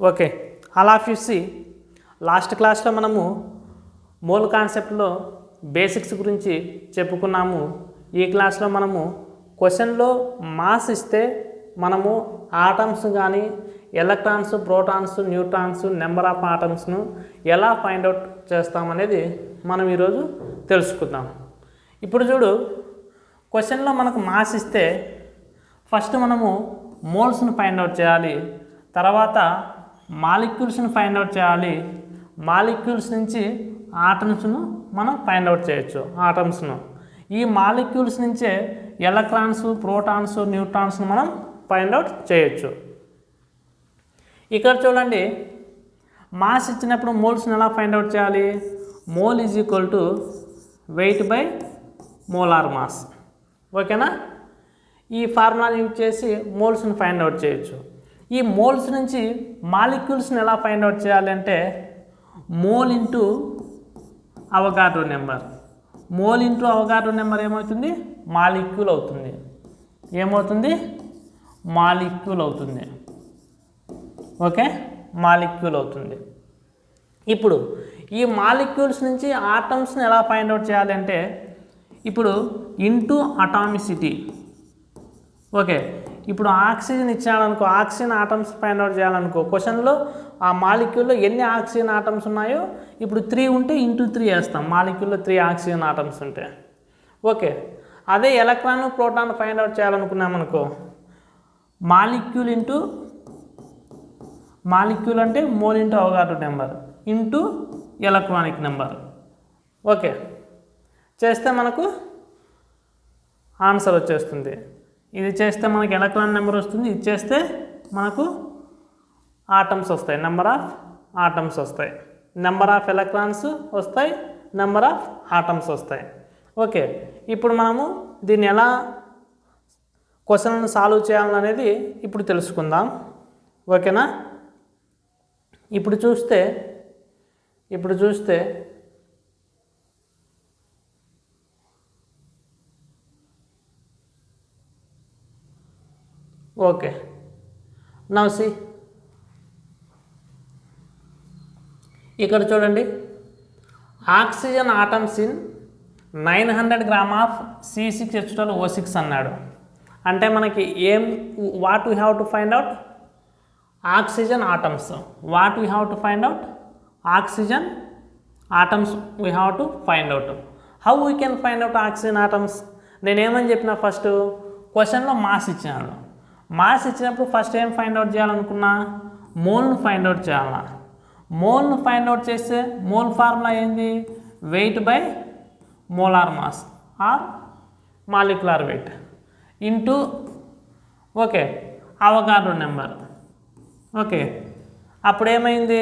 Okay, all of you see last క్లాస్లో మనము mole కాన్సెప్ట్లో బేసిక్స్ గురించి చెప్పుకున్నాము. ఈ క్లాస్లో మనము క్వశ్చన్లో మాస్ ఇస్తే మనము ఆటమ్స్ కానీ electrons, protons, neutrons, number of ఆటమ్స్ను ఎలా ఫైండ్ అవుట్ చేస్తామనేది మనం ఈరోజు తెలుసుకుందాం. ఇప్పుడు చూడు, క్వశ్చన్లో మనకు మాస్ ఇస్తే ఫస్ట్ మనము మోల్స్ను ఫైండ్ అవుట్ చేయాలి, తర్వాత మాలిక్యూల్స్ని ఫైండ్ అవుట్ చేయాలి, మాలిక్యూల్స్ నుంచి ఆటమ్స్ను మనం ఫైండ్ అవుట్ చేయొచ్చు. ఆటమ్స్ను ఈ మాలిక్యూల్స్ నుంచే ఎలక్ట్రాన్స్, ప్రోటాన్స్, న్యూట్రాన్స్ను మనం ఫైండ్ అవుట్ చేయొచ్చు. ఇక్కడ చూడండి, మాస్ ఇచ్చినప్పుడు మోల్స్ని ఎలా ఫైండ్ అవుట్ చేయాలి? Mole is equal to weight by molar mass. ఓకేనా? ఈ ఫార్ములాని యూజ్ చేసి మోల్స్ని ఫైండ్ అవుట్ చేయొచ్చు. ఈ మోల్స్ నుంచి మాలిక్యూల్స్ని ఎలా ఫైండ్ అవుట్ చేయాలి అంటే mole into Avogadro number. Mole into Avogadro number ఏమవుతుంది? మాలిక్యూల్ అవుతుంది. ఏమవుతుంది? మాలిక్యూల్ అవుతుంది. ఓకే, మాలిక్యూల్ అవుతుంది. ఇప్పుడు ఈ మాలిక్యూల్స్ నుంచి ఆటమ్స్ని ఎలా ఫైండ్ అవుట్ చేయాలి అంటే ఇప్పుడు ఇంటూ అటామిసిటీ. ఓకే, ఇప్పుడు ఆక్సిజన్ ఇచ్చాడనుకో, ఆక్సిజన్ ఆటమ్స్ ఫైండ్ అవుట్ చేయాలనుకో, క్వశ్చన్లో ఆ మాలిక్యూల్లో ఎన్ని ఆక్సిజన్ ఆటమ్స్ ఉన్నాయో ఇప్పుడు 3 ఉంటే ఇంటూ 3 వేస్తాం. మాలిక్యూల్లో 3 ఆక్సిజన్ ఆటమ్స్ ఉంటే. ఓకే, అదే ఎలక్ట్రాన్, ప్రోటాన్ ఫైండ్ అవుట్ చేయాలనుకున్నామనుకో, మాలిక్యూల్ ఇంటూ మాలిక్యూల్ అంటే mole into Avogadro number into electronic number. Okay, చేస్తే మనకు ఆన్సర్ వచ్చేస్తుంది. ఇది చేస్తే మనకి ఎలక్ట్రాన్ నెంబర్ వస్తుంది, ఇది చేస్తే మనకు ఆటమ్స్ వస్తాయి, నెంబర్ ఆఫ్ ఆటమ్స్ వస్తాయి, నెంబర్ ఆఫ్ ఎలక్ట్రాన్స్ వస్తాయి, నెంబర్ ఆఫ్ ఆటమ్స్ వస్తాయి. ఓకే, ఇప్పుడు మనము దీన్ని ఎలా క్వశ్చన్లను సాల్వ్ చేయాలనేది ఇప్పుడు తెలుసుకుందాం. ఓకేనా? ఇప్పుడు చూస్తే ఓకే, నౌ సీ ఇక్కడ చూడండి, oxygen atoms in 900 gram of C6H12O6 అన్నాడు. అంటే మనకి what we have to find out? Oxygen atoms. What we have to find out? Oxygen atoms we have to find out. How we can find out oxygen atoms? నేనేమని చెప్పిన, first క్వశ్చన్లో mass ఇచ్చినాడు. Mass ఇచ్చినప్పుడు first ఏం find out చేయాలనుకున్నా? మోల్ను find out చేయాలా. మోల్ను find out చేస్తే mole formula ఏంది? Weight by molar mass or molecular weight into okay Avogadro number. Okay, అప్పుడు ఏమైంది?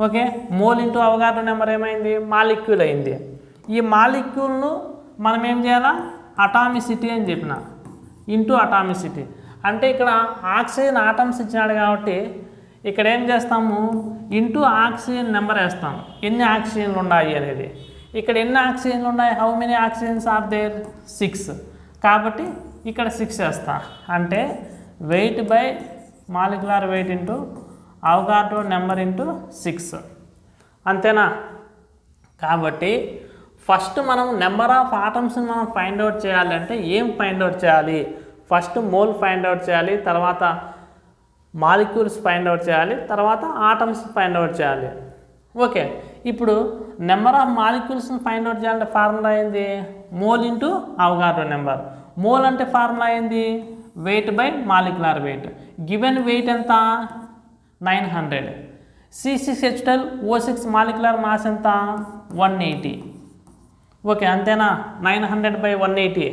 Okay, mole into Avogadro number ఏమైంది? మాలిక్యూల్ అయింది. ఈ మాలిక్యూల్ను మనం ఏం చేయాలా? అటామిసిటీ అని చెప్పిన, ఇంటూ అటామిసిటీ. అంటే ఇక్కడ ఆక్సిజన్ ఆటమ్స్ ఇచ్చినాడు కాబట్టి ఇక్కడ ఏం చేస్తాము? ఇంటూ ఆక్సిజన్ నెంబర్ వేస్తాం, ఎన్ని ఆక్సిజన్లు ఉన్నాయి అనేది. ఇక్కడ ఎన్ని ఆక్సిజన్లు ఉన్నాయి? How many oxygens are there? 6. కాబట్టి ఇక్కడ 6 వేస్తా. అంటే weight by molecular weight into Avogadro number into 6. అంతేనా? కాబట్టి ఫస్ట్ మనం నెంబర్ ఆఫ్ ఆటమ్స్ని మనం ఫైండ్ అవుట్ చేయాలి అంటే ఏం ఫైండ్ అవుట్ చేయాలి? ఫస్ట్ మోల్ ఫైండ్ అవుట్ చేయాలి, తర్వాత మాలిక్యూల్స్ ఫైండ్ అవుట్ చేయాలి, తర్వాత ఆటమ్స్ ఫైండ్ అవుట్ చేయాలి. ఓకే, ఇప్పుడు నెంబర్ ఆఫ్ మాలిక్యూల్స్ని ఫైండ్ అవుట్ చేయాలంటే ఫార్ములా ఏంది? Mole into Avogadro number. Mole అంటే ఫార్ములా ఏంది? Weight by molecular weight. Given weight ఎంత? 900. C6H12O6 మాలిక్యులర్ మాస్ ఎంత? 180. ఓకే, అంతేనా? 900/180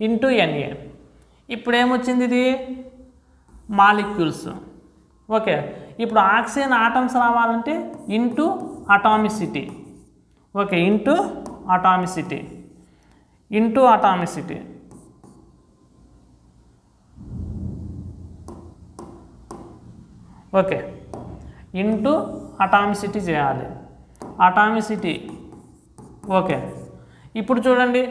ఇంటూ NA. ఇప్పుడు ఏమొచ్చింది? ఇది మాలిక్యూల్స్. ఓకే, ఇప్పుడు ఆక్సిజన్ ఆటమ్స్ రావాలంటే into atomicity. Okay, into atomicity. Okay, into atomicity చేయాలి. అటామిసిటీ. ఓకే, ఇప్పుడు చూడండి,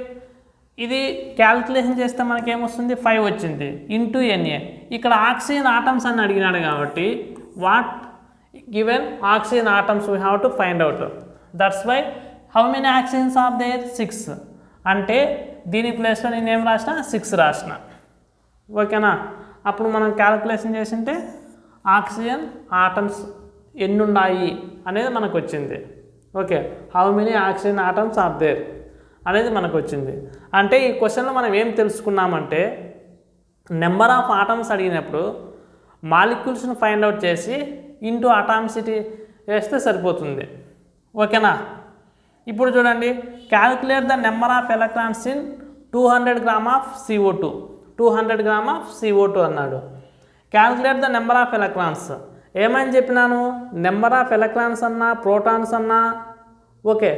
ఇది క్యాల్కులేషన్ చేస్తే మనకేమొస్తుంది? 5 వచ్చింది ఇంటూ NA. ఇక్కడ ఆక్సిజన్ ఆటమ్స్ అని అడిగినాడు కాబట్టి what given oxygen atoms we have to find out. That's why how many oxygens are there? 6. అంటే దీని ప్లేస్లో నేను ఏం రాసిన 6 రాసిన. ఓకేనా? అప్పుడు మనం క్యాలిక్యులేషన్ చేసింటే ఆక్సిజన్ ఆటమ్స్ ఎన్ని ఉన్నాయి అనేది మనకు వచ్చింది. Okay, how many oxygen atoms are there అనేది మనకు వచ్చింది. అంటే ఈ క్వశ్చన్లో మనం ఏం తెలుసుకున్నామంటే నెంబర్ ఆఫ్ ఆటమ్స్ అడిగినప్పుడు మాలిక్యూల్స్ని ఫైండ్ అవుట్ చేసి ఇంటూ అటామిసిటీ వేస్తే సరిపోతుంది. ఓకేనా? ఇప్పుడు చూడండి, calculate the number of electrons in 200 grams of CO2. 200 grams of CO2 అన్నాడు. Calculate the number of electrons ఏమని చెప్పినాను? నెంబర్ ఆఫ్ ఎలక్ట్రాన్స్ అన్నా ప్రోటాన్స్ అన్నా ఓకే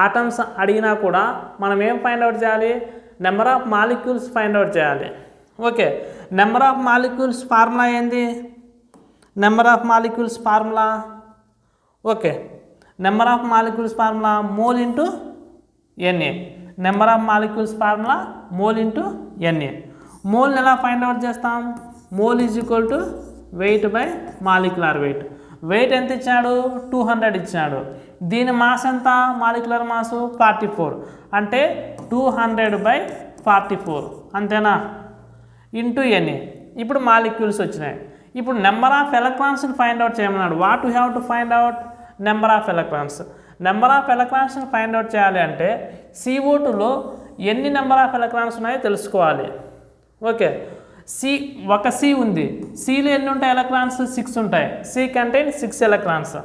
ఆటమ్స్ అడిగినా కూడా మనం ఏం ఫైండ్ అవుట్ చేయాలి? Number of molecules find out చేయాలి. Okay, number of molecules formula ఏంది? Number of molecules formula okay, number of molecules formula mole into Na. Number of molecules formula mole into Na. మోల్ని ఎలా find out చేస్తాం? Mole is equal to weight by molecular weight. Weight ఎంత ఇచ్చాడు? 200 ఇచ్చాడు. దీని mass ఎంత? Molecular mass 44. అంటే 200/44 అంతేనా? Into Na. ఇప్పుడు మాలిక్యూల్స్ వచ్చినాయి. ఇప్పుడు నెంబర్ ఆఫ్ ఎలక్ట్రాన్స్ని ఫైండ్ అవుట్ చేయమన్నాడు. What you have to find out? Number of electrons. Number of ఎలక్ట్రాన్స్ని ఫైండ్ అవుట్ చేయాలి అంటే CO2లో ఎన్ని నెంబర్ ఆఫ్ ఎలక్ట్రాన్స్ ఉన్నాయో తెలుసుకోవాలి. ఓకే, ఒక C ఉంది. Cలో ఎన్ని ఉంటాయి ఎలక్ట్రాన్స్? 6 ఉంటాయి. C contain 6 electrons.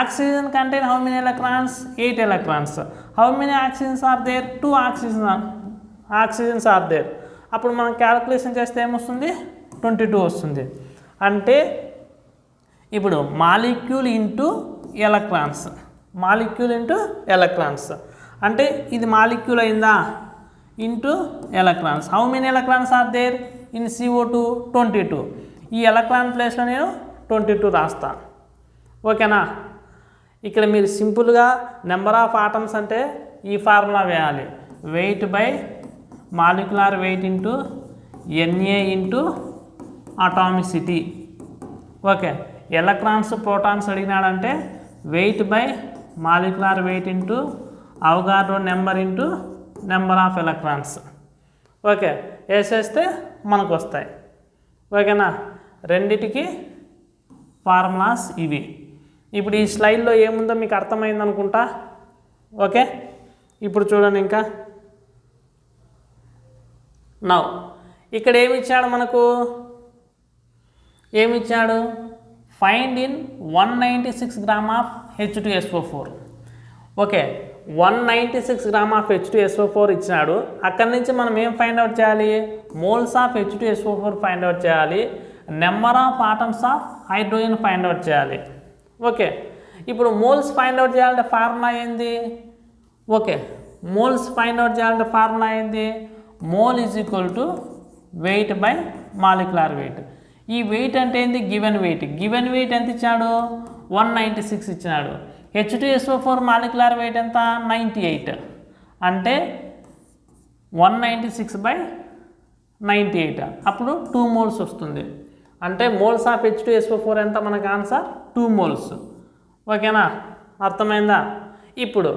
Oxygen contain how many electrons? 8 electrons. How many oxygens are there? 2 oxygens are there. అప్పుడు మనం క్యాలిక్యులేషన్ చేస్తే ఏమొస్తుంది? 22 వస్తుంది. అంటే ఇప్పుడు molecule into electrons, molecule into electrons అంటే ఇది మాలిక్యూల్ అయిందా? Into electrons. How many electrons are there in CO2? 22. ఈ ఎలక్ట్రాన్ ప్లేస్లో నేను 22 రాస్తా. ఓకేనా? ఇక్కడ మీరు సింపుల్గా నెంబర్ ఆఫ్ ఆటమ్స్ అంటే ఈ ఫార్ములా వేయాలి. Weight by molecular weight into Na into atomicity. Okay, electrons protons అడిగినాడంటే weight by molecular weight into Avogadro number into number of electrons. Okay, వేసేస్తే మనకు వస్తాయి. ఓకేనా? రెండిటికి ఫార్ములాస్ ఇవి. ఇప్పుడు ఈ స్లైడ్లో ఏముందో మీకు అర్థమైంది అనుకుంటా. ఓకే, ఇప్పుడు చూడండి ఇంకా నౌ ఇక్కడ ఏమి ఇచ్చాడు మనకు? ఏమిచ్చాడు? Find in 196 grams of H2SO4. Okay, 196 grams of H2SO4 ఇచ్చినాడు. అక్కడి నుంచి మనం ఏం ఫైండ్ అవుట్ చేయాలి? Moles of H2SO4 find out చేయాలి. Number of atoms of hydrogen find out చేయాలి. ఓకే, ఇప్పుడు మోల్స్ ఫైండ్ అవుట్ చేయాలంటే ఫార్ములా ఏంది? ఓకే, మోల్స్ ఫైండ్ అవుట్ చేయాలంటే ఫార్ములా ఏంది? Mole is equal to weight by molecular weight. ఈ weight అంటే ఏంది? Given wait. గివెన్ వెయిట్ ఎంత ఇచ్చాడు? 196 ఇచ్చినాడు. H2SO4 మాలిక్యులర్ వెయిట్ ఎంత? 98. అంటే 196/98. అప్పుడు 2 మోల్స్ వస్తుంది. అంటే మోల్స్ ఆఫ్ H2SO4 ఎంత? మనకు ఆన్సర్ 2 మోల్స్. ఓకేనా? అర్థమైందా? ఇప్పుడు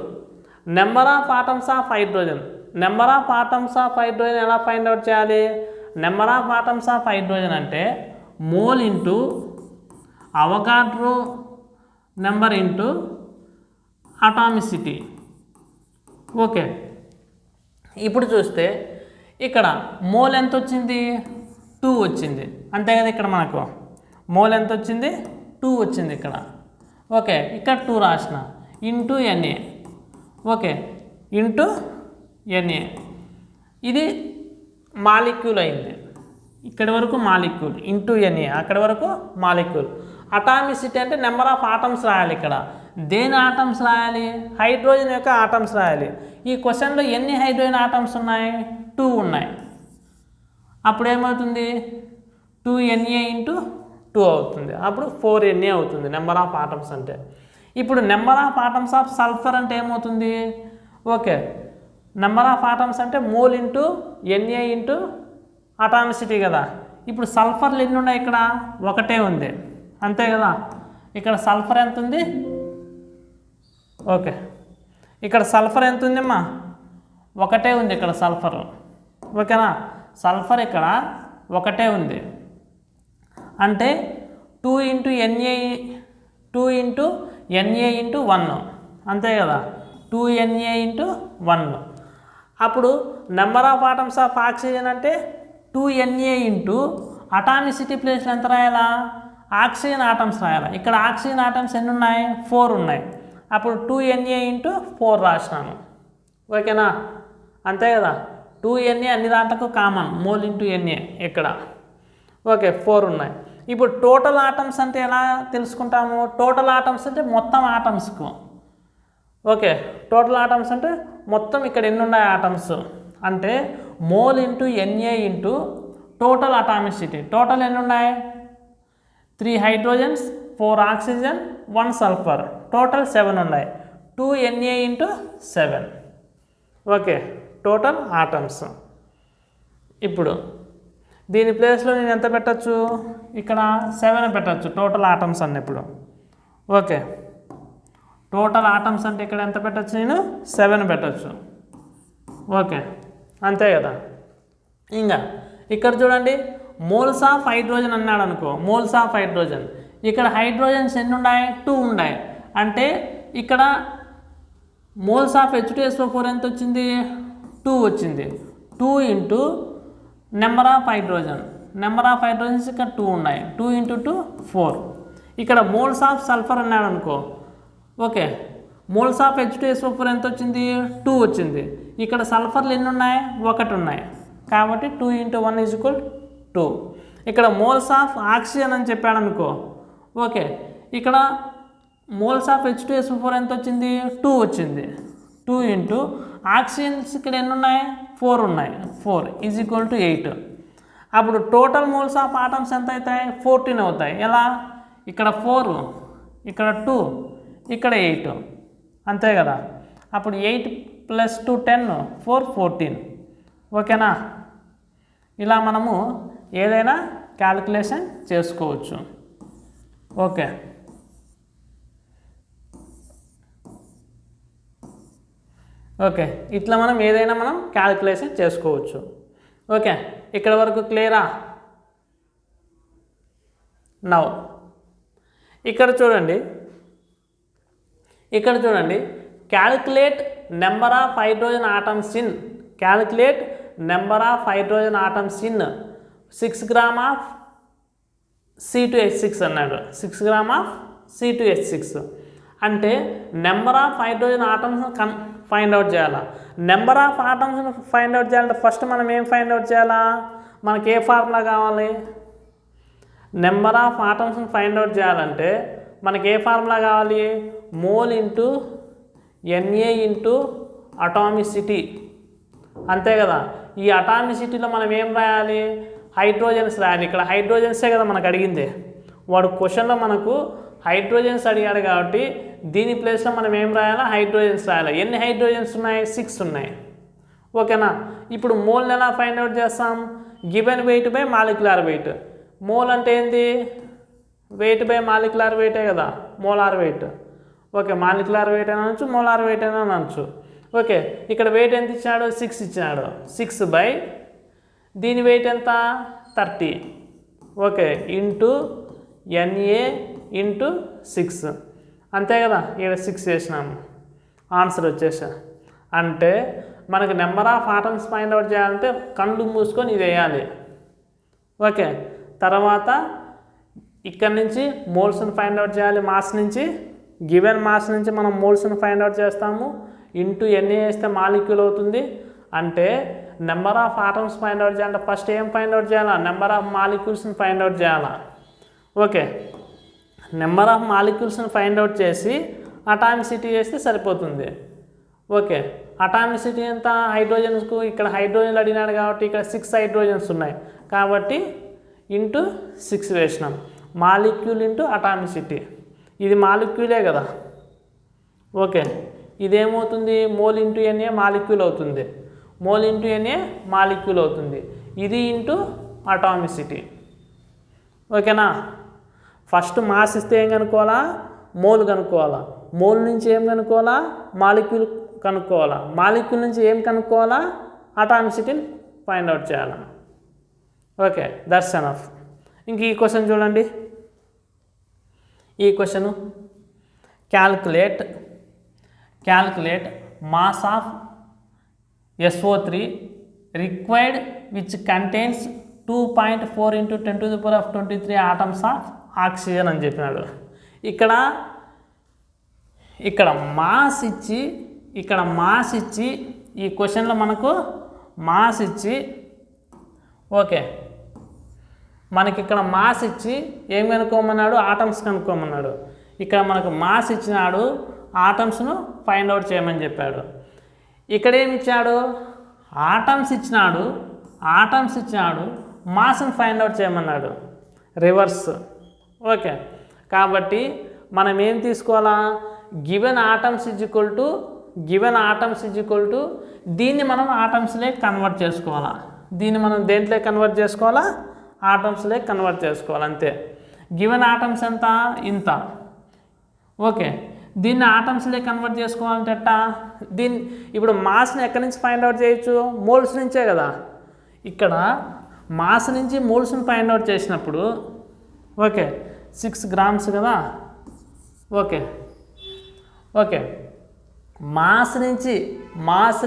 number of atoms of hydrogen. Number of atoms of hydrogen ఎలా ఫైండ్ అవుట్ చేయాలి? Number of atoms of hydrogen అంటే mole into Avogadro number into atomicity. Okay, ఇప్పుడు చూస్తే ఇక్కడ మోల్ ఎంత వచ్చింది? 2 వచ్చింది. అంతే కదా? ఇక్కడ మనకు మోల్ ఎంత వచ్చింది? 2 వచ్చింది ఇక్కడ. ఓకే, ఇక్కడ 2 రాసిన into Na. Okay, into Na. ఇది మాలిక్యూల్ అయింది. ఇక్కడి వరకు మాలిక్యూల్ ఇంటూ Na. అక్కడి వరకు మాలిక్యూల్. అటామిసిటీ అంటే నెంబర్ ఆఫ్ ఆటమ్స్ రాయాలి. ఇక్కడ దేని ఆటమ్స్ రాయాలి? హైడ్రోజన్ యొక్క ఆటమ్స్ రాయాలి. ఈ క్వశ్చన్లో ఎన్ని హైడ్రోజన్ ఆటమ్స్ ఉన్నాయి? 2 ఉన్నాయి. అప్పుడు ఏమవుతుంది? 2Na ఇంటూ 2 అవుతుంది. అప్పుడు 4Na అవుతుంది నెంబర్ ఆఫ్ ఆటమ్స్ అంటే. ఇప్పుడు number of atoms of sulphur అంటే ఏమవుతుంది? ఓకే, నెంబర్ ఆఫ్ ఆటమ్స్ అంటే mole into Na into atomicity కదా. ఇప్పుడు సల్ఫర్లు ఎన్ని ఉన్నాయి? ఇక్కడ ఒకటే ఉంది. అంతే కదా? ఇక్కడ సల్ఫర్ ఎంత ఉంది? ఓకే, ఇక్కడ సల్ఫర్ ఎంత ఉందమ్మా? ఒకటే ఉంది ఇక్కడ సల్ఫర్. ఓకేనా, సల్ఫర్ ఇక్కడ ఒకటే ఉంది. అంటే 2 × Na × 1 అంతే కదా, 2Na × 1. అప్పుడు number of atoms of oxygen అంటే 2Na × అటామిసిటీ ప్లేస్లో ఎంత రాయాలా? ఆక్సిజన్ ఆటమ్స్ రాయాలి. ఇక్కడ ఆక్సిజన్ ఆటమ్స్ ఎన్ని ఉన్నాయి? 4 ఉన్నాయి. అప్పుడు 2Na × 4 రాసినాను. ఓకేనా, అంతే కదా, 2Na అన్ని దాంట్లకు కామన్, మోల్ ఇంటూ Na ఇక్కడ. ఓకే, 4 ఉన్నాయి. ఇప్పుడు టోటల్ ఆటమ్స్ అంటే ఎలా తెలుసుకుంటాము? టోటల్ ఆటమ్స్ అంటే మొత్తం ఆటమ్స్కు. ఓకే, టోటల్ ఆటమ్స్ అంటే మొత్తం ఇక్కడ ఎన్ని ఉన్నాయి ఆటమ్స్ అంటే mole into Na into total atomicity. Total ఎన్ని ఉన్నాయి? 3 హైడ్రోజన్స్, 4 ఆక్సిజన్, 1 సల్ఫర్, టోటల్ 7 ఉన్నాయి. 2Na × 7. Okay, total atoms. ఇప్పుడు దీని ప్లేస్లో నేను ఎంత పెట్టచ్చు? ఇక్కడ 7 పెట్టచ్చు టోటల్ ఆటమ్స్ అన్నప్పుడు. ఓకే, టోటల్ ఆటమ్స్ అంటే ఇక్కడ ఎంత పెట్టచ్చు? నేను 7 పెట్టచ్చు. ఓకే, అంతే కదా. ఇంకా ఇక్కడ చూడండి, మోల్స్ ఆఫ్ హైడ్రోజన్ అన్నాడు అనుకో, మోల్స్ ఆఫ్ హైడ్రోజన్. ఇక్కడ హైడ్రోజన్స్ ఎన్ని ఉన్నాయి? 2 ఉన్నాయి. అంటే ఇక్కడ మోల్స్ ఆఫ్ H2SO4 ఎంత వచ్చింది? 2 వచ్చింది. 2 × number of hydrogen. Number of hydrogens ఇక్కడ 2 ఉన్నాయి. 2 × 2 4. ఇక్కడ మోల్స్ ఆఫ్ సల్ఫర్ అన్నాడు అనుకో. ఓకే, మోల్స్ ఆఫ్ H2SO4 ఎంత వచ్చింది? 2 వచ్చింది. ఇక్కడ సల్ఫర్లు ఎన్ని ఉన్నాయి? 1 ఉన్నాయి. కాబట్టి 2 × 1 = 2. ఇక్కడ మోల్స్ ఆఫ్ ఆక్సిజన్ అని చెప్పాడు అనుకో. ఓకే, ఇక్కడ మోల్స్ ఆఫ్ H2SO4 ఎంత వచ్చింది? 2 వచ్చింది. 2 × ఆక్సిజన్స్ ఇక్కడ ఎన్ని ఉన్నాయి? 4 ఉన్నాయి. 4 = 8. అప్పుడు టోటల్ మోల్స్ ఆఫ్ ఆటమ్స్ ఎంత అవుతాయి? 14 అవుతాయి. ఎలా? ఇక్కడ 4, ఇక్కడ 2, ఇక్కడ 8. అంతే కదా. అప్పుడు 8 + 2 10, 4 14. ఓకేనా, ఇలా మనము ఏదైనా క్యాలిక్యులేషన్ చేసుకోవచ్చు. ఓకే, ఓకే, ఇట్లా మనం ఏదైనా క్యాలిక్యులేషన్ చేసుకోవచ్చు. ఓకే, ఇక్కడ వరకు క్లియరా? నౌ ఇక్కడ చూడండి, calculate number of hydrogen atoms in, calculate number of hydrogen atoms in 6 grams of C2H6 అన్నాడు. 6 grams ఆఫ్ C2H6 అంటే number of hydrogen atoms find out చేయాలా? Number of atoms find out చేయాలంటే first మనం ఏం find out చేయాలా? మనకి ఏ formula కావాలి? Number of atoms find out చేయాలంటే మనకి ఏ ఫార్ములా కావాలి? Mole into Na into atomicity. అంతే కదా. ఈ అటామిసిటీలో మనం ఏం రాయాలి? హైడ్రోజన్స్ రాయాలి. ఇక్కడ హైడ్రోజన్సే కదా మనకు అడిగింది. వాడు క్వశ్చన్లో మనకు హైడ్రోజన్స్ అడిగాడు కాబట్టి దీని ప్లేస్లో మనం ఏం రాయాలి? హైడ్రోజన్స్ రాయాలి. ఎన్ని హైడ్రోజన్స్ ఉన్నాయి? 6 ఉన్నాయి. ఓకేనా. ఇప్పుడు మోల్ని ఎలా ఫైండ్ అవుట్ చేస్తాం? Given weight by molecular weight. Mole అంటే ఏంది? వెయిట్ బై మాలిక్యులర్ వెయిటే కదా, molar weight. Okay, molecular weight అని అనొచ్చు, మోలార్ వెయిట్ అని అనొచ్చు. ఓకే, ఇక్కడ వెయిట్ ఎంత ఇచ్చాడు? 6 ఇచ్చినాడు. 6 బై దీని వెయిట్ ఎంత? 30. Okay, into Na into 6. అంతే కదా. ఇక్కడ 6 చేసినాము, ఆన్సర్ వచ్చేసా. అంటే మనకు number of atoms find out చేయాలంటే కళ్ళు మూసుకొని ఇది వేయాలి. ఓకే, తర్వాత ఇక్కడ నుంచి మోల్స్ని ఫైండ్ అవుట్ చేయాలి. మాస్ నుంచి, గివెన్ మాస్ నుంచి మనం మోల్స్ని ఫైండ్ అవుట్ చేస్తాము. ఇంటూ Na వేస్తే మాలిక్యూల్ అవుతుంది. అంటే number of atoms find out చేయాలంటే ఫస్ట్ ఏం ఫైండ్ అవుట్ చేయాలా? నెంబర్ ఆఫ్ మాలిక్యూల్స్ని ఫైండ్ అవుట్ చేయాలా. ఓకే, నెంబర్ ఆఫ్ మాలిక్యూల్స్ని ఫైండ్ అవుట్ చేసి అటామిసిటీ చేస్తే సరిపోతుంది. ఓకే, అటామిసిటీ ఎంత హైడ్రోజన్స్కు? ఇక్కడ హైడ్రోజన్లు అడిగినాడు కాబట్టి ఇక్కడ 6 హైడ్రోజన్స్ ఉన్నాయి కాబట్టి ఇంటూ 6 వేసినాం. Molecule into atomicity. ఇది మాలిక్యూలే కదా. ఓకే, ఇదేమవుతుంది? మోల్ ఇంటూ Na మాలిక్యూల్ అవుతుంది. మోల్ ఇంటూ Na మాలిక్యూల్ అవుతుంది. ఇది ఇంటూ అటామిసిటీ. ఓకేనా. ఫస్ట్ మాస్ ఇస్తే ఏం కనుక్కోవాలా, మోల్ కనుక్కోవాలా, మోల్ నుంచి ఏం కనుక్కోవాలా, మాలిక్యూల్ కనుక్కోవాలా, మాలిక్యూల్ నుంచి ఏం కనుక్కోవాలా, అటామిసిటీని ఫైండ్ అవుట్ చేయాలి. Okay, that's enough. ఇంక ఈ క్వశ్చన్ చూడండి. ఈ question calculate mass of SO3 required which contains 2.4 × 10⁻23 atoms of oxygen అని చెప్పినాడు. ఇక్కడ మాస్ ఇచ్చి ఈ క్వశ్చన్లో మనకు మాస్ ఇచ్చి, ఓకే, మనకి ఇక్కడ మాస్ ఇచ్చి ఏం కనుక్కోమన్నాడు, ఆటమ్స్ కనుక్కోమన్నాడు. ఇక్కడ మనకు మాస్ ఇచ్చినాడు, ఆటమ్స్ను ఫైండ్ అవుట్ చేయమని చెప్పాడు. ఇక్కడ ఏమి ఇచ్చాడు, ఆటమ్స్ ఇచ్చినాడు, మాస్ని ఫైండ్ అవుట్ చేయమన్నాడు, రివర్స్. ఓకే, కాబట్టి మనం ఏం తీసుకోవాలా, given atoms is equal to దీన్ని మనం ఆటమ్స్లే కన్వర్ట్ చేసుకోవాలా. దీన్ని మనం దేంట్లో కన్వర్ట్ చేసుకోవాలా, ఆటమ్స్లే కన్వర్ట్ చేసుకోవాలి, అంతే. గివెన్ ఆటమ్స్ ఎంత, ఇంత. ఓకే, దీన్ని ఆటమ్స్లే కన్వర్ట్ చేసుకోవాలంటే ఇప్పుడు మాస్ని ఎక్కడి నుంచి ఫైండ్ అవుట్ చేయొచ్చు, మోల్స్ నుంచే కదా. ఇక్కడ మాస్ నుంచి మోల్స్ని ఫైండ్ అవుట్ చేసినప్పుడు, ఓకే, 6 grams కదా. ఓకే, మాస్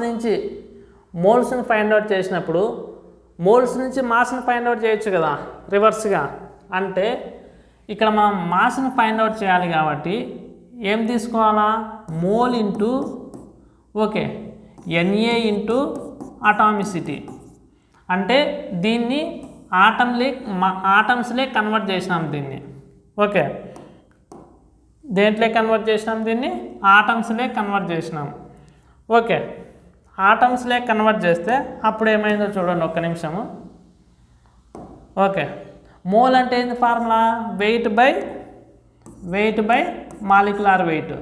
నుంచి మోల్స్ని ఫైండ్ అవుట్ చేసినప్పుడు మోల్స్ నుంచి మాస్ని ఫైండ్ అవుట్ చేయొచ్చు కదా, రివర్స్గా. అంటే ఇక్కడ మనం మాస్ని ఫైండ్ అవుట్ చేయాలి కాబట్టి ఏం తీసుకోవాలా, mole into Na into atomicity. అంటే దీన్ని ఆటమ్స్లే కన్వర్ట్ చేసినాం దీన్ని. ఓకే, దేంట్లో కన్వర్ట్ చేసినాం దీన్ని, ఆటమ్స్లే కన్వర్ట్ చేసినాం. ఓకే, ఆటమ్స్లే కన్వర్ట్ చేస్తే అప్పుడు ఏమైందో చూడండి, ఒక్క నిమిషము. ఓకే, మోల్ అంటే ఏంది formula, wait by molecular wait.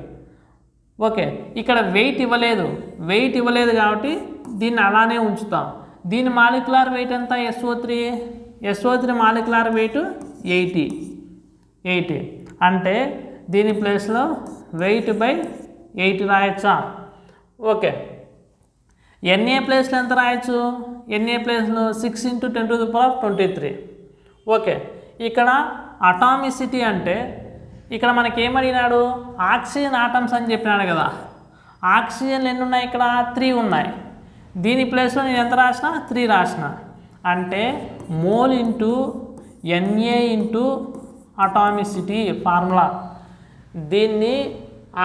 Okay, ఇక్కడ వెయిట్ ఇవ్వలేదు కాబట్టి దీన్ని అలానే ఉంచుతాం. దీని మాలిక్యులర్ వెయిట్ ఎంత, SO3 మాలిక్యులర్ వెయిట్ 80. అంటే దీని ప్లేస్లో వెయిట్ బై 8 రాయొచ్చా. ఓకే, Na ప్లేస్లో ఎంత రాయొచ్చు, Na ప్లేస్లో 6 × 10⁻23. ఓకే, ఇక్కడ అటామిసిటీ అంటే ఇక్కడ మనకి ఏమడిగినాడు, ఆక్సిజన్ ఆటమ్స్ అని చెప్పినాడు కదా. ఆక్సిజన్లు ఎన్ని ఉన్నాయి, ఇక్కడ 3 ఉన్నాయి. దీని ప్లేస్లో నేను ఎంత రాసిన, 3 రాసిన. అంటే mole into Na into atomicity formula. దీన్ని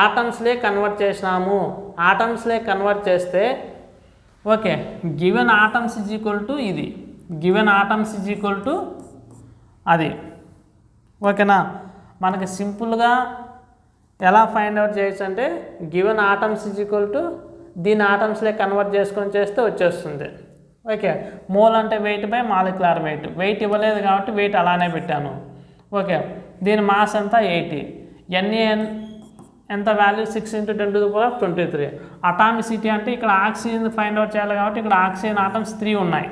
ఆటమ్స్లే కన్వర్ట్ చేసినాము. ఆటమ్స్లే కన్వర్ట్ చేస్తే okay, given atoms is equal to ఇది, అది. ఓకేనా, మనకి సింపుల్గా ఎలా ఫైండ్ అవుట్ చేయొచ్చు అంటే given atoms is equal to దీని ఆటమ్స్లే కన్వర్ట్ చేసుకొని చేస్తే వచ్చేస్తుంది. ఓకే, మోల్ అంటే వెయిట్ బై మాలిక్యులర్ వెయిట్ ఇవ్వలేదు కాబట్టి వెయిట్ అలానే పెట్టాను. ఓకే, దీని మాస్ అంతా 80. Na ఎంత వాల్యూ, 6 × 10⁻23. అటామిసిటీ అంటే ఇక్కడ ఆక్సిజన్ ఫైండ్ అవుట్ చేయాలి కాబట్టి ఇక్కడ ఆక్సిజన్ ఆటమ్స్ 3 ఉన్నాయి.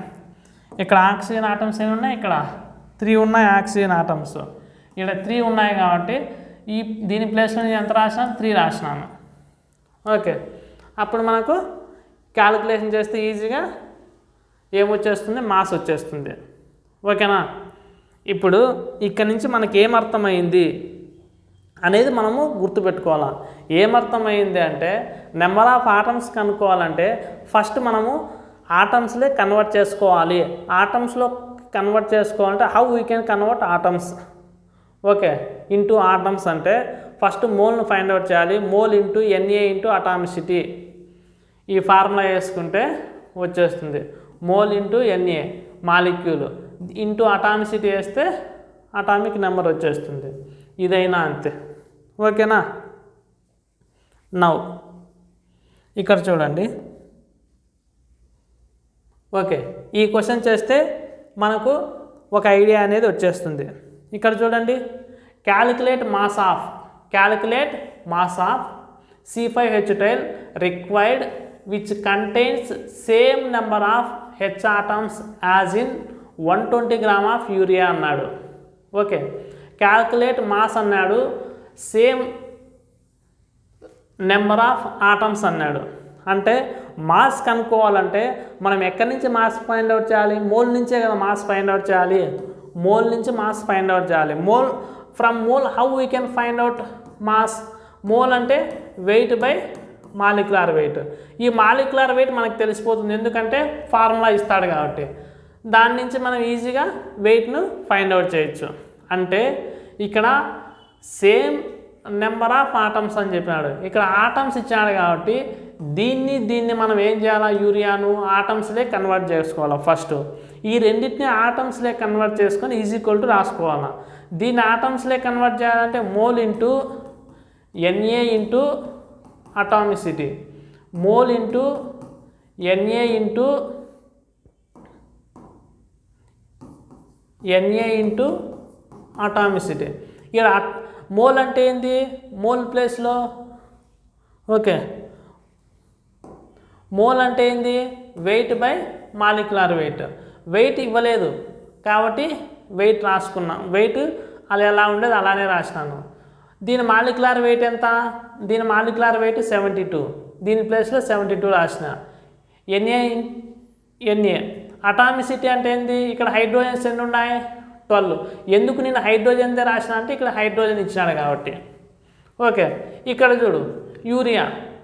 ఇక్కడ ఆక్సిజన్ ఆటమ్స్ ఏమి ఉన్నాయి, ఇక్కడ 3 ఉన్నాయి ఆక్సిజన్ ఆటమ్స్. ఇక్కడ 3 ఉన్నాయి కాబట్టి దీని ప్లేస్లో నేను ఎంత రాసినాను, 3 రాసినాను. ఓకే, అప్పుడు మనకు క్యాలిక్యులేషన్ చేస్తే ఈజీగా ఏమొచ్చేస్తుంది, మాస్ వచ్చేస్తుంది. ఓకేనా, ఇప్పుడు ఇక్కడ నుంచి మనకి ఏమర్థమైంది అనేది మనము గుర్తుపెట్టుకోవాలా. ఏమర్థమైంది అంటే నెంబర్ ఆఫ్ ఆటమ్స్ కనుక్కోవాలంటే ఫస్ట్ మనము ఆటమ్స్లే కన్వర్ట్ చేసుకోవాలి. ఆటమ్స్లో కన్వర్ట్ చేసుకోవాలంటే how we can convert atoms. Okay, into atoms అంటే ఫస్ట్ మోల్ను ఫైండ్ అవుట్ చేయాలి. Mole into Na into atomicity. ఈ ఫార్ములా వేసుకుంటే వచ్చేస్తుంది. Mole into Na molecule into atomicity వేస్తే అటామిక్ నెంబర్ వచ్చేస్తుంది. ఇదైనా అంతే. ఓకేనా, నౌ ఇక్కడ చూడండి. ఓకే, ఈ క్వశ్చన్ చేస్తే మనకు ఒక ఐడియా అనేది వచ్చేస్తుంది. ఇక్కడ చూడండి, calculate mass of C5H12 required which contains same number of H atoms as in 120 grams of urea అన్నాడు. ఓకే, క్యాల్కులేట్ మాస్ అన్నాడు, సేమ్ నెంబర్ ఆఫ్ ఆటమ్స్ అన్నాడు. అంటే మాస్ కనుక్కోవాలంటే మనం ఎక్కడి నుంచి మాస్ ఫైండ్ అవుట్ చేయాలి? మోల్ నుంచే కదా మాస్ ఫైండ్ అవుట్ చేయాలి. మోల్ నుంచి మాస్ ఫైండ్ అవుట్ చేయాలి. From mole how we can find out mass? Mole అంటే వెయిట్ బై మాలిక్యులర్ వెయిట్. ఈ మాలిక్యులర్ వెయిట్ మనకు తెలిసిపోతుంది, ఎందుకంటే ఫార్ములా ఇస్తాడు కాబట్టి. దాని నుంచి మనం ఈజీగా వెయిట్ను ఫైండ్ అవుట్ చేయొచ్చు. అంటే ఇక్కడ సేమ్ నెంబర్ ఆఫ్ ఆటమ్స్ అని చెప్పినాడు. ఇక్కడ ఆటమ్స్ ఇచ్చాడు కాబట్టి దీన్ని మనం ఏం చేయాలా? యూరియాను ఆటమ్స్లే కన్వర్ట్ చేసుకోవాలా. ఫస్ట్ ఈ రెండింటిని ఆటమ్స్లే కన్వర్ట్ చేసుకొని ఈక్వల్ టు రాసుకోవాలా. దీన్ని ఆటమ్స్లే కన్వర్ట్ చేయాలంటే mole into Na into atomicity, mole into Na into atomicity. ఇక్కడ మోల్ అంటే ఏంది? మోల్ ప్లేస్లో ఓకే, మోల్ అంటే ఏంది? Weight by molecular weight. Weight ఇవ్వలేదు కాబట్టి వెయిట్ రాసుకున్నాం. వెయిట్ అది ఎలా ఉండేది అలానే రాసినాను. దీని మాలిక్యులర్ వెయిట్ ఎంత? దీని మాలిక్యులర్ వెయిట్ 72. దీని ప్లేస్లో 72 రాసిన. Na అటామిసిటీ అంటే ఏంది? ఇక్కడ హైడ్రోజన్స్ ఎన్ని ఉన్నాయి? 12. ఎందుకు నేను హైడ్రోజన్దే రాసిన అంటే ఇక్కడ హైడ్రోజన్ ఇచ్చినాడు కాబట్టి. ఓకే, ఇక్కడ చూడు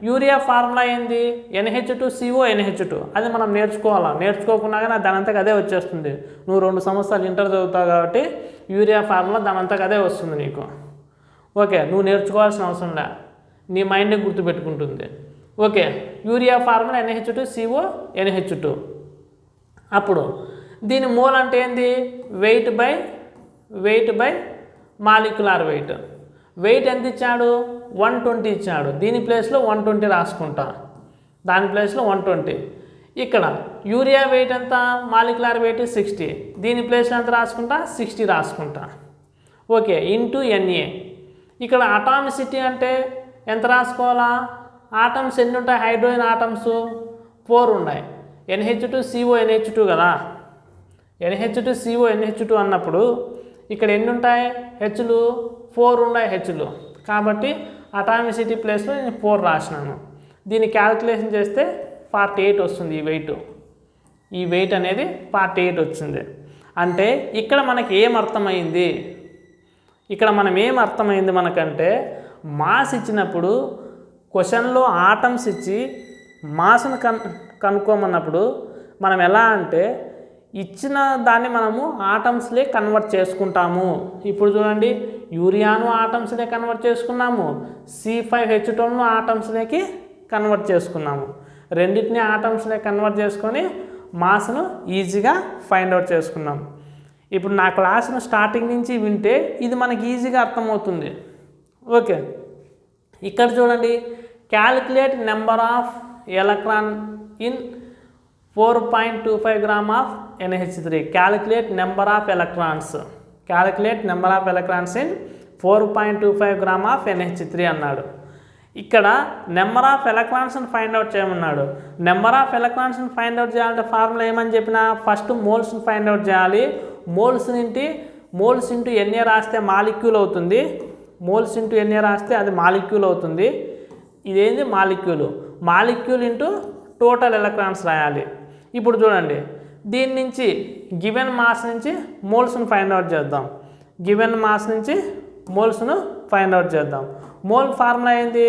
యూరియా ఫార్ములా ఏంది? NH2CO NH2. అది మనం నేర్చుకోవాలా. నేర్చుకోకుండా కానీ దానంతకు అదే వచ్చేస్తుంది. నువ్వు 2 సంవత్సరాలు ఇంటర్ చదువుతావు కాబట్టి యూరియా ఫార్ములా దానంతకు అదే వస్తుంది నీకు. ఓకే, నువ్వు నేర్చుకోవాల్సిన అవసరం లే, నీ మైండే గుర్తుపెట్టుకుంటుంది. Okay, urea formula NH2CO NH2. అప్పుడు దీని మోల్ అంటే ఏంది? Weight by molecular weight. Weight ఎంత ఇచ్చాడు? 120 ఇచ్చాడు. దీని ప్లేస్లో 120 రాసుకుంటా, దాని ప్లేస్లో 120. ఇక్కడ యూరియా వెయిట్ ఎంత? Molecular weight 60. దీని ప్లేస్లో ఎంత రాసుకుంటా? 60 రాసుకుంటా. Okay, into Na. ఇక్కడ అటామిసిటీ అంటే ఎంత రాసుకోవాలా? ఆటమ్స్ ఎన్ని ఉంటాయి? హైడ్రోజన్ ఆటమ్స్ 4 ఉన్నాయి. NH2CO NH2 కదా. NH2CO NH2 అన్నప్పుడు ఇక్కడ ఎన్ని ఉంటాయి? హెచ్లు 4 ఉన్నాయి హెచ్లు. కాబట్టి అటామిసిటీ ప్లేస్లో నేను 4 రాసినాను. దీన్ని క్యాల్కులేషన్ చేస్తే 48 వస్తుంది. ఈ వెయిట్ అనేది 48 వచ్చింది. అంటే ఇక్కడ మనకి ఏం అర్థమైంది? మనకంటే మాస్ ఇచ్చినప్పుడు క్వశ్చన్లో ఆటమ్స్ ఇచ్చి మాస్ను కనుక్కోమన్నప్పుడు మనం ఎలా అంటే ఇచ్చిన దాన్ని మనము ఆటమ్స్లే కన్వర్ట్ చేసుకుంటాము. ఇప్పుడు చూడండి, యూరియాను ఆటమ్స్లే కన్వర్ట్ చేసుకున్నాము, C5H12ను ఆటమ్స్లేకి కన్వర్ట్ చేసుకున్నాము. రెండింటిని ఆటమ్స్లే కన్వర్ట్ చేసుకొని మాస్ను ఈజీగా ఫైండ్ అవుట్ చేసుకున్నాం. ఇప్పుడు నా క్లాస్ను స్టార్టింగ్ నుంచి వింటే ఇది మనకి ఈజీగా అర్థమవుతుంది. ఓకే, ఇక్కడ చూడండి, calculate number of electron in 4.25 gram of NH3. Calculate number of electrons in 4.25 gram of NH3 అన్నాడు. ఇక్కడ నెంబర్ ఆఫ్ ఎలక్ట్రాన్స్ని ఫైండ్ అవుట్ చేయమన్నాడు. నెంబర్ ఆఫ్ ఎలక్ట్రాన్స్ని ఫైండ్ అవుట్ చేయాలంటే ఫార్ములా ఏమని చెప్పినా? ఫస్ట్ మోల్స్ని ఫైండ్ అవుట్ చేయాలి. మోల్స్ ఇంటూ Na రాస్తే మాలిక్యూల్ అవుతుంది. మోల్స్ ఇంటూ Na రాస్తే అది మాలిక్యూల్ అవుతుంది. ఇదేంది? మాలిక్యూల్ ఇంటూ టోటల్ ఎలక్ట్రాన్స్ రాయాలి. ఇప్పుడు చూడండి, దీని నుంచి గివెన్ మాస్ నుంచి మోల్స్ను ఫైండ్ అవుట్ చేద్దాం. మోల్ ఫార్ములా ఏంది?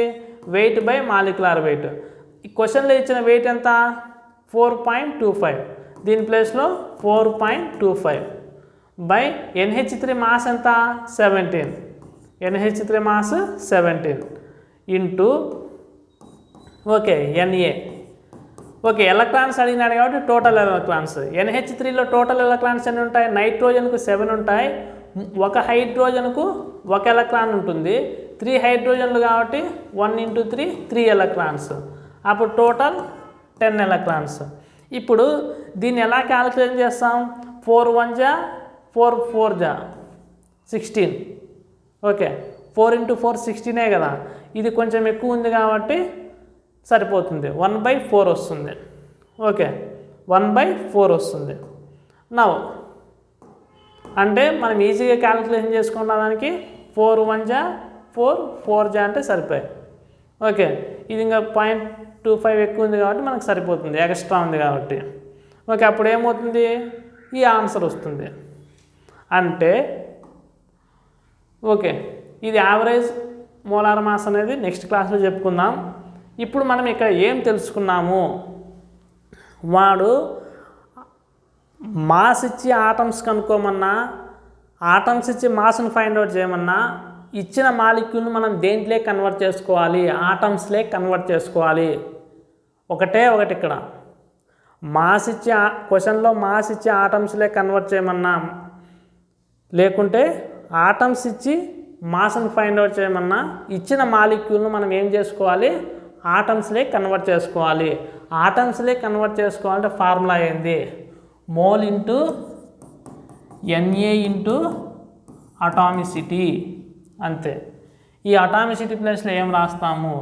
Weight by molecular weight. ఈ క్వశ్చన్లో ఇచ్చిన వెయిట్ ఎంత? 4.25. దీని ప్లేస్లో 4.25 బై NH3 మాస్ ఎంత? 17. NH3 mass 17 into okay Na. Okay, electrons అడిగినాడు కాబట్టి టోటల్ ఎలక్ట్రాన్స్. NH3లో టోటల్ ఎలక్ట్రాన్స్ ఎన్ని ఉంటాయి? నైట్రోజన్కు 7 ఉంటాయి. ఒక హైడ్రోజన్కు 1 ఎలక్ట్రాన్ ఉంటుంది. 3 హైడ్రోజన్లు కాబట్టి 1 × 3 ఎలక్ట్రాన్స్. అప్పుడు టోటల్ 10 ఎలక్ట్రాన్స్. ఇప్పుడు దీన్ని ఎలా క్యాలిక్యులేట్ చేస్తాం? 4 1 జా 4 4 జా 16. ఓకే, 4 × 4 16 కదా. ఇది కొంచెం ఎక్కువ ఉంది కాబట్టి సరిపోతుంది, 1/4 వస్తుంది. ఓకే, 1/4 వస్తుంది. నౌ అంటే మనం ఈజీగా క్యాలిక్యులేషన్ చేసుకోవడానికి 4 1 జా 4 4 జా అంటే సరిపోయి. ఓకే, ఇది ఇంకా 0.25 ఎక్కువ ఉంది కాబట్టి మనకు సరిపోతుంది, ఎక్స్ట్రా ఉంది కాబట్టి. ఓకే, అప్పుడు ఏమవుతుంది, ఈ ఆన్సర్ వస్తుంది. అంటే ఓకే, ఇది యావరేజ్ మోలార్ మాస్ అనేది నెక్స్ట్ క్లాస్లో చెప్పుకుందాం. ఇప్పుడు మనం ఇక్కడ ఏం తెలుసుకున్నాము, వాడు మాస్ ఇచ్చి ఆటమ్స్ కనుక్కోమన్నా, ఆటమ్స్ ఇచ్చి మాస్ని ఫైండ్ అవుట్ చేయమన్నా, ఇచ్చిన మాలిక్యూల్ని మనం దేంట్లే కన్వర్ట్ చేసుకోవాలి, ఆటమ్స్లే కన్వర్ట్ చేసుకోవాలి. ఒకటే ఒకటి ఇక్కడ మాస్ ఇచ్చి క్వశ్చన్లో మాస్ ఇచ్చి ఆటమ్స్లే కన్వర్ట్ చేయమన్నా, లేకుంటే ఆటమ్స్ ఇచ్చి మాస్ని ఫైండ్ అవుట్ చేయమన్నా, ఇచ్చిన మాలిక్యూల్ను మనం ఏం చేసుకోవాలి, ఆటమ్స్లే కన్వర్ట్ చేసుకోవాలి. ఆటమ్స్లే కన్వర్ట్ చేసుకోవాలంటే ఫార్ములా ఏంది, mole into NA into atomicity, అంతే. ఈ అటామిసిటీ ప్లేస్లో ఏం రాస్తాము,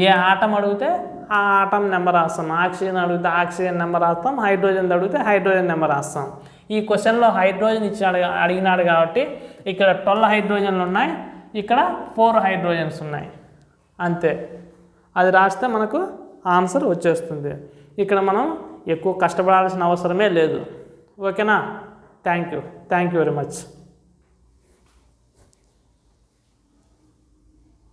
ఏ ఆటం అడిగితే ఆ ఆటం నెంబర్ రాస్తాం, ఆక్సిజన్ అడిగితే ఆక్సిజన్ నెంబర్ రాస్తాం, హైడ్రోజన్ అడిగితే హైడ్రోజన్ నెంబర్ రాస్తాం. ఈ క్వశ్చన్లో హైడ్రోజన్ ఇచ్చి అడిగినాడు కాబట్టి ఇక్కడ 12 హైడ్రోజన్లు ఉన్నాయి, ఇక్కడ 4 హైడ్రోజన్స్ ఉన్నాయి, అంతే. అది రాస్తే మనకు ఆన్సర్ వచ్చేస్తుంది. ఇక్కడ మనం ఎక్కువ కష్టపడాల్సిన అవసరమే లేదు. ఓకేనా? Thank you very much.